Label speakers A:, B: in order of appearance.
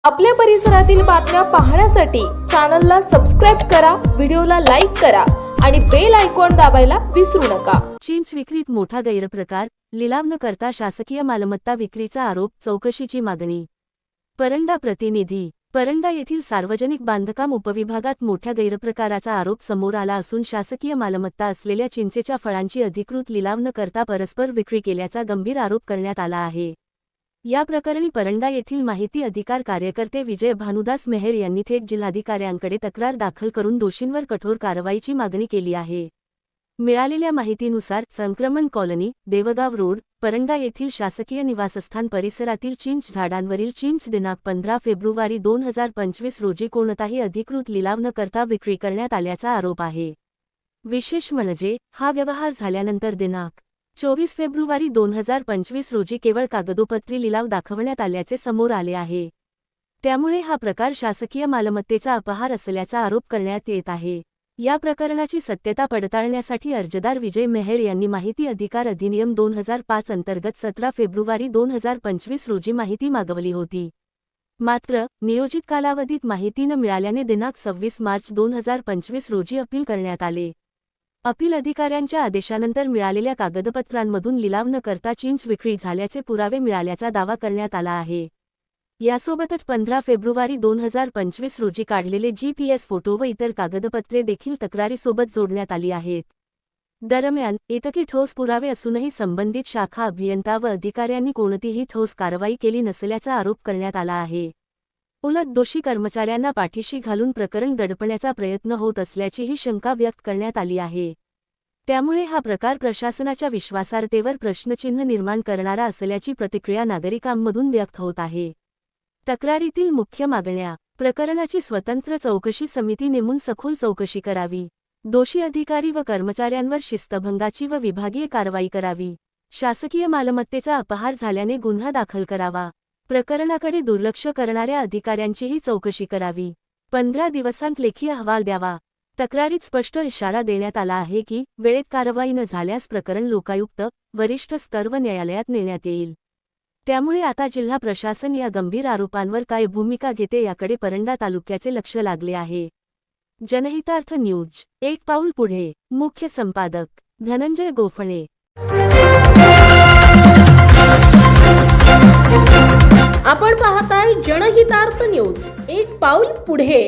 A: आपल्या परिसरातील बातम्या पाहण्यासाठी चॅनलला सबस्क्राइब करा, व्हिडिओला लाईक करा आणि बेल आयकॉन दाबायला विसरू नका।
B: चिंच विक्रीत मोठा गैरप्रकार, लिलाव न करता शासकीय मालमत्ता विक्रीचा आरोप, चौकशीची मागणी। परंडा प्रतिनिधी। परंडा येथील सार्वजनिक बांधकाम उपविभागात मोठ्या गैरप्रकाराचा आरोप समोर आला असून शासकीय मालमत्ता असलेल्या चिंचेच्या फळांची अधिकृत लिलाव न करता परस्पर विक्री केल्याचा गंभीर आरोप करण्यात आला आहे। या प्रकरणी परंडा येथील माहिती अधिकार कार्यकर्ते विजय भानुदास मेहर यांनी थेट जिल्हाधिकाऱ्यांकडे तक्रार दाखल करून दोषींवर कठोर कारवाईची मागणी केली आहे। मिळालेल्या माहितीनुसार संक्रमण कॉलनी, देवगाव रोड, परंडा येथील शासकीय निवासस्थान परिसरातील चिंच झाडांवरील चिंच दिनांक 15 फेब्रुवारी 2025 रोजी कोणताही अधिकृत लिलाव न करता विक्री करण्यात आल्याचा आरोप आहे। विशेष म्हणजे हा व्यवहार झाल्यानंतर दिनांक 24 फेब्रुवारी 2025 रोजी केवळ कागदोपत्री लिलाव दाखवण्यात आल्याचे समोर आले आहे। त्यामुळे हा प्रकार शासकीय मालमत्तेचा अपहार असल्याचा आरोप करण्यात येत आहे। या प्रकरणाची सत्यता पडताळण्यासाठी अर्जदार विजय मेहर यांनी माहिती अधिकार अधिनियम 2005 अंतर्गत 17 फेब्रुवारी 2025 रोजी माहिती मागवली होती। मात्र नियोजित कालावधीत माहिती न मिळाल्याने दिनांक 26 मार्च 2025 रोजी अपील करण्यात आले। अपील अधिकाऱ्यांच्या आदेशानंतर मिळालेल्या कागदपत्रांमधून लिलाव न करता चिंच विक्री झाल्याचे पुरावे मिळाल्याचा दावा करण्यात आला आहे। यासोबतच 15 फेब्रुवारी 2025 रोजी काढलेले GPS फोटो व इतर कागदपत्रे देखील तक्रारीसोबत जोडण्यात आली आहेत। दरम्यान इतके ठोस पुरावे असूनही संबंधित शाखा अभियंता व अधिकाऱ्यांनी कोणतीही ठोस कारवाई केली नसल्याचा आरोप करण्यात आला आहे। उलट दोषी कर्मचाऱ्यांना पाठीशी घालून प्रकरण दडपण्याचा प्रयत्न होत असल्याचीही शंका व्यक्त करण्यात आली आहे। त्यामुळे हा प्रकार प्रशासनाच्या विश्वासार्हतेवर प्रश्नचिन्ह निर्माण करणारा असल्याची प्रतिक्रिया नागरिकांमधून व्यक्त होत आहे। तक्रारीतील मुख्य मागण्या: प्रकरणाची स्वतंत्र चौकशी समिती नेमून सखोल चौकशी करावी, दोषी अधिकारी व कर्मचाऱ्यांवर शिस्तभंगाची व विभागीय कारवाई करावी, शासकीय मालमत्तेचा अपहार झाल्याने गुन्हा दाखल करावा, प्रकरणाकडे दुर्लक्ष करणाऱ्या अधिकाऱ्यांचीही चौकशी करावी, 15 दिवसांत लेखी अहवाल द्यावा। तक्रारीत स्पष्ट इशारा देण्यात आला आहे की वेळेत कारवाई न झाल्यास प्रकरण लोकायुक्त, वरिष्ठ स्तर व न्यायालयात नेण्यात येईल। त्यामुळे आता जिल्हा प्रशासन या गंभीर आरोपांवर काय भूमिका घेते याकडे परंडा तालुक्याचे लक्ष लागले आहे। जनहितार्थ न्यूज, एक पाऊल पुढे। मुख्य संपादक धनंजय गोफणे।
A: आपण पाहताय जनहितार्थ न्यूज, एक पाऊल पुढे।